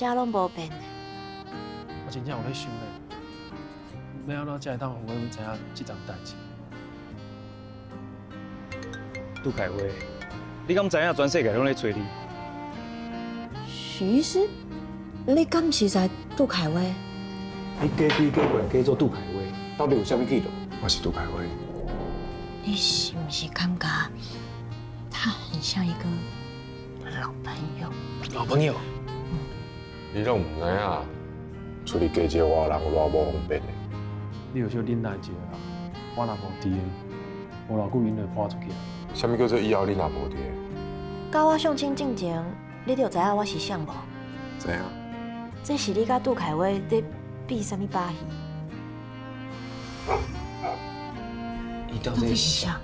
家拢无变。我真正有咧想咧，要安怎才会当互阮知影这桩代志？杜凯威，你敢知影全世界拢咧找你？许医师，你敢是在杜凯威？你假鬼假怪假做杜凯威，到底有啥物记录？我是杜凯威。你是不是感觉他很像一个老朋友？老朋友，你拢唔知影，处理家姐我人有偌无方便的。你有小忍耐一下啦，我若无伫，无偌久因就搬出去啊。啥物叫做以后你若无伫？甲我相亲进前，你就知影我是谁无？知影？这是你甲杜凯威在比啥物把戏？你到到底是底是啥？